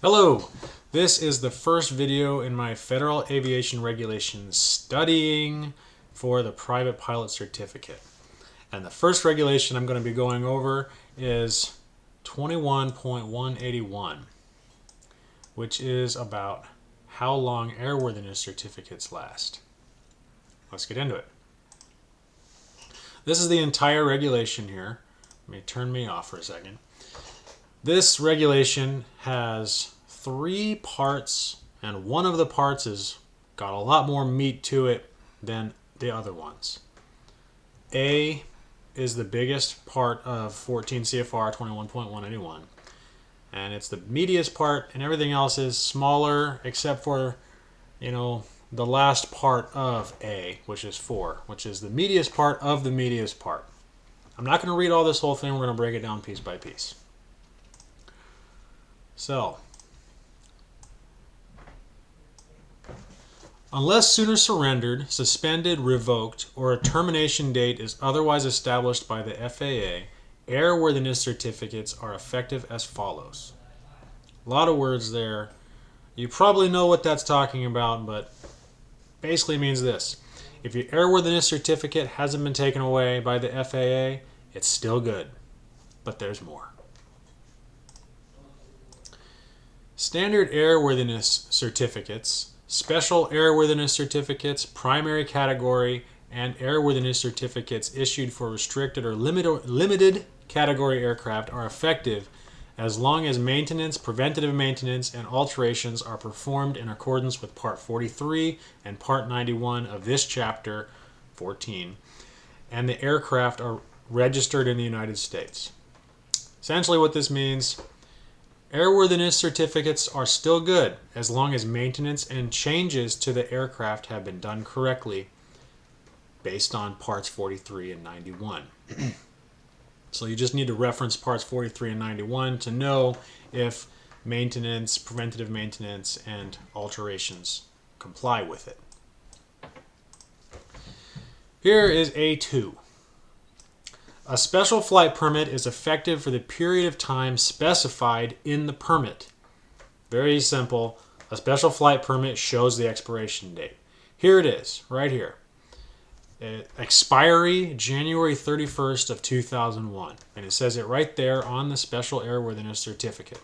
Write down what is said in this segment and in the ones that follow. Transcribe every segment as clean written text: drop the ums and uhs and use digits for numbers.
Hello, this is the first video in my Federal Aviation Regulations studying for the private pilot certificate. And the first regulation I'm going to be going over is 21.181, which is about how long airworthiness certificates last. Let's get into it. This is the entire regulation here. Let me turn me off for a second. This regulation has 3 parts, and one of the parts has got a lot more meat to it than the other ones. A is the biggest part of 14 CFR 21.181, and it's the meatiest part, and everything else is smaller except for, the last part of A, which is 4, which is the meatiest part of the meatiest part. I'm not going to read all this whole thing. We're going to break it down piece by piece. So, unless sooner surrendered, suspended, revoked, or a termination date is otherwise established by the FAA, airworthiness certificates are effective as follows. A lot of words there. You probably know what that's talking about, but basically means this. If your airworthiness certificate hasn't been taken away by the FAA, it's still good. But there's more. Standard airworthiness certificates, special airworthiness certificates, primary category, and airworthiness certificates issued for restricted or limited category aircraft are effective as long as maintenance, preventative maintenance, and alterations are performed in accordance with Part 43 and Part 91 of this chapter 14, and the aircraft are registered in the United States. Essentially what this means, airworthiness certificates are still good as long as maintenance and changes to the aircraft have been done correctly based on parts 43 and 91. So you just need to reference parts 43 and 91 to know if maintenance, preventative maintenance, and alterations comply with it. Here is A2. A special flight permit is effective for the period of time specified in the permit. Very simple. A special flight permit shows the expiration date. Here it is, right here. Expiry January 31st of 2001. And it says it right there on the special airworthiness certificate.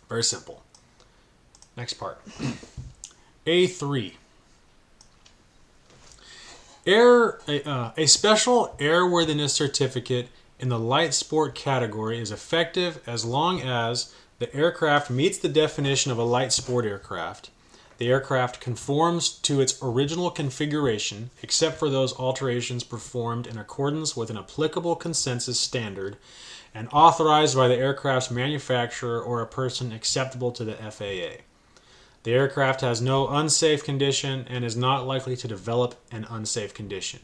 Very simple. Next part. A3. A special airworthiness certificate in the light sport category is effective as long as the aircraft meets the definition of a light sport aircraft, the aircraft conforms to its original configuration except for those alterations performed in accordance with an applicable consensus standard, and authorized by the aircraft's manufacturer or a person acceptable to the FAA. The aircraft has no unsafe condition and is not likely to develop an unsafe condition.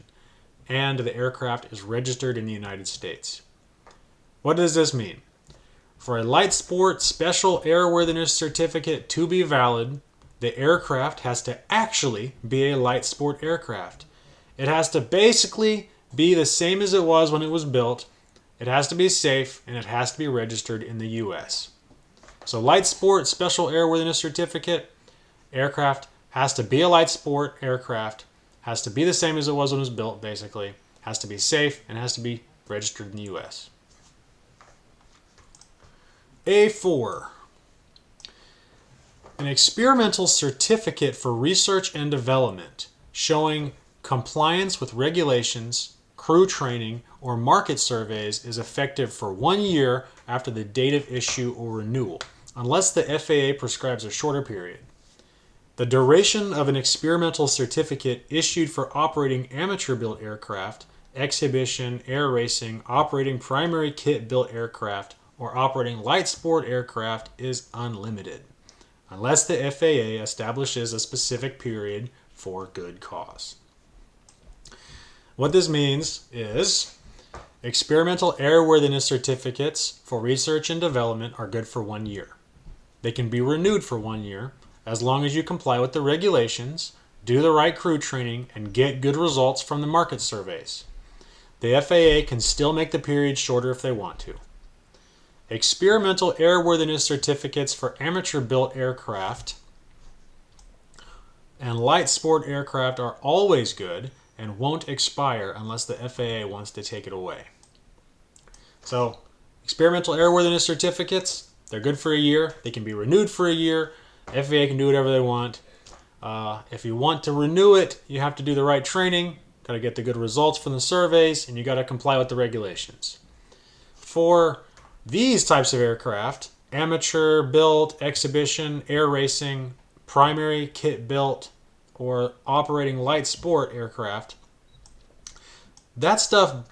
And the aircraft is registered in the United States. What does this mean? For a light sport special airworthiness certificate to be valid, the aircraft has to actually be a light sport aircraft. It has to basically be the same as it was when it was built. It has to be safe, and it has to be registered in the U.S. So light sport special airworthiness certificate, aircraft has to be a light sport aircraft, has to be the same as it was when it was built, basically, has to be safe, and has to be registered in the U.S. A4. An experimental certificate for research and development showing compliance with regulations, crew training, or market surveys is effective for 1 year after the date of issue or renewal, unless the FAA prescribes a shorter period. The duration of an experimental certificate issued for operating amateur-built aircraft, exhibition, air racing, operating primary kit-built aircraft, or operating light sport aircraft is unlimited, unless the FAA establishes a specific period for good cause. What this means is experimental airworthiness certificates for research and development are good for 1 year. They can be renewed for 1 year as long as you comply with the regulations, do the right crew training, and get good results from the market surveys. The FAA can still make the period shorter if they want to. Experimental airworthiness certificates for amateur-built aircraft and light sport aircraft are always good and won't expire unless the FAA wants to take it away. So, experimental airworthiness certificates, they're good for a year. They can be renewed for a year. FAA can do whatever they want. If you want to renew it, you have to do the right training, got to get the good results from the surveys, and you got to comply with the regulations. For these types of aircraft, amateur built, exhibition, air racing, primary kit built, or operating light sport aircraft, that stuff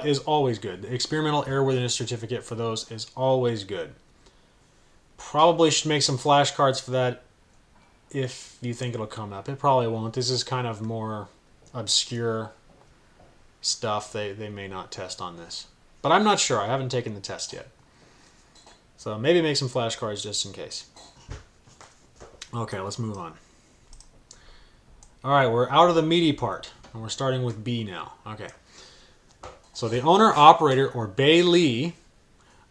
is always good. The experimental airworthiness certificate for those is always good. Probably should make some flashcards for that if you think it'll come up. It probably won't. This is kind of more obscure stuff. They may not test on this. But I'm not sure. I haven't taken the test yet. So maybe make some flashcards just in case. Okay, let's move on. All right, we're out of the meaty part, and we're starting with B now. Okay. So the owner, operator, or bailee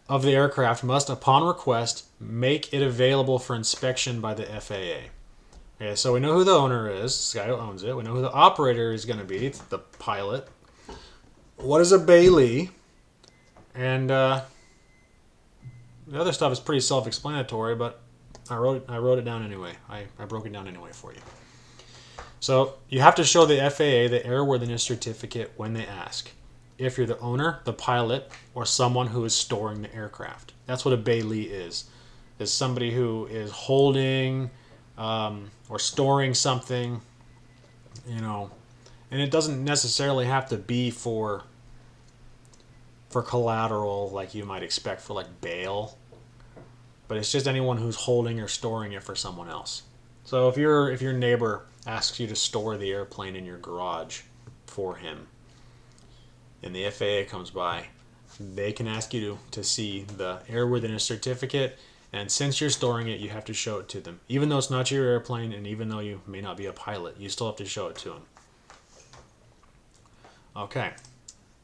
of the aircraft must, upon request, make it available for inspection by the FAA. Okay, so we know who the owner is, this guy who owns it. We know who the operator is going to be, it's the pilot. What is a bailee? And the other stuff is pretty self-explanatory, but I wrote it down anyway. I broke it down anyway for you. So you have to show the FAA the airworthiness certificate when they ask. If you're the owner, the pilot, or someone who is storing the aircraft. That's what a bailee is somebody who is holding or storing something, you know, and it doesn't necessarily have to be for collateral like you might expect for like bail, but it's just anyone who's holding or storing it for someone else. So if your neighbor asks you to store the airplane in your garage for him, and the FAA comes by, they can ask you to see the airworthiness certificate, and since you're storing it, you have to show it to them. Even though it's not your airplane, and even though you may not be a pilot, you still have to show it to them. Okay,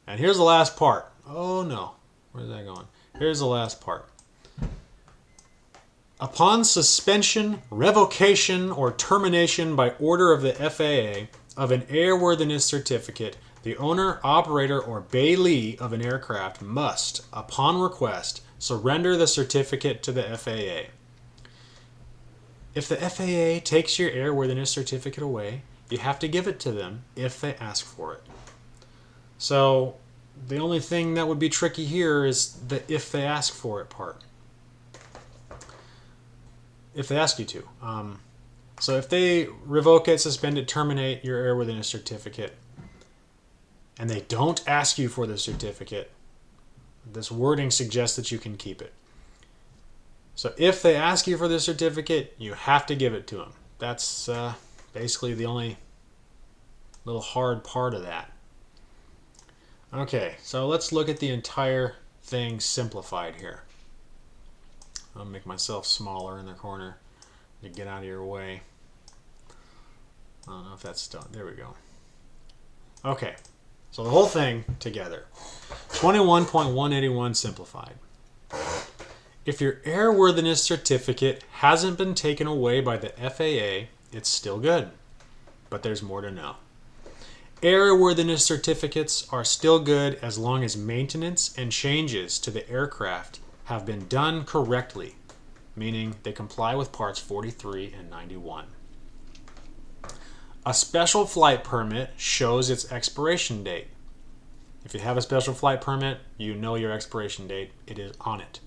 and here's the last part. Oh no, where's that going? Here's the last part. Upon suspension, revocation, or termination by order of the FAA of an airworthiness certificate, the owner, operator, or bailee of an aircraft must, upon request, surrender the certificate to the FAA. If the FAA takes your airworthiness certificate away, you have to give it to them if they ask for it. So the only thing that would be tricky here is the if they ask for it part. If they ask you to. So if they revoke it, suspend it, terminate your airworthiness certificate, and they don't ask you for the certificate, this wording suggests that you can keep it. So if they ask you for the certificate, you have to give it to them. That's basically the only little hard part of that. Okay, so let's look at the entire thing simplified here. I'll make myself smaller in the corner to get out of your way. I don't know if that's done. There we go. Okay. So the whole thing together. 21.181 simplified. If your airworthiness certificate hasn't been taken away by the FAA, it's still good. But there's more to know. Airworthiness certificates are still good as long as maintenance and changes to the aircraft have been done correctly, meaning they comply with parts 43 and 91. A special flight permit shows its expiration date. If you have a special flight permit, you know your expiration date. It is on it.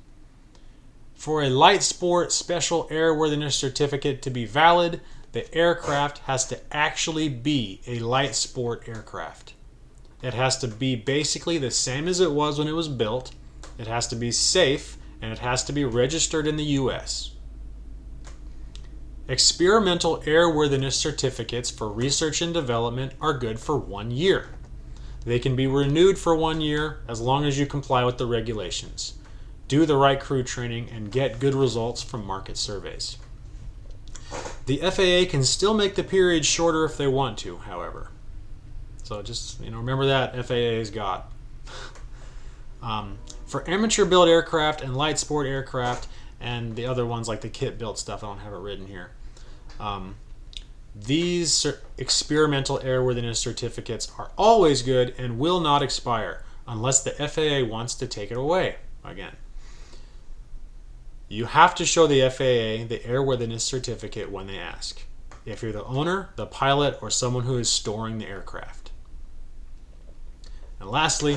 For a light sport special airworthiness certificate to be valid, the aircraft has to actually be a light sport aircraft. It has to be basically the same as it was when it was built. It has to be safe, and it has to be registered in the U.S. Experimental airworthiness certificates for research and development are good for 1 year. They can be renewed for 1 year as long as you comply with the regulations. Do the right crew training and get good results from market surveys. The FAA can still make the period shorter if they want to, however. So just remember that FAA has got. For amateur built aircraft and light sport aircraft and the other ones like the kit built stuff, I don't have it written here. These experimental airworthiness certificates are always good and will not expire unless the FAA wants to take it away again. You have to show the FAA the airworthiness certificate when they ask, if you're the owner, the pilot, or someone who is storing the aircraft. And lastly,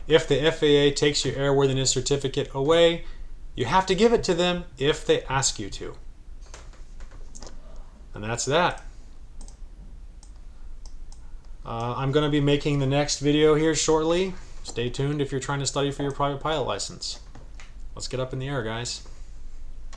if the FAA takes your airworthiness certificate away, you have to give it to them if they ask you to. And that's that. I'm going to be making the next video here shortly. Stay tuned if you're trying to study for your private pilot license. Let's get up in the air, guys.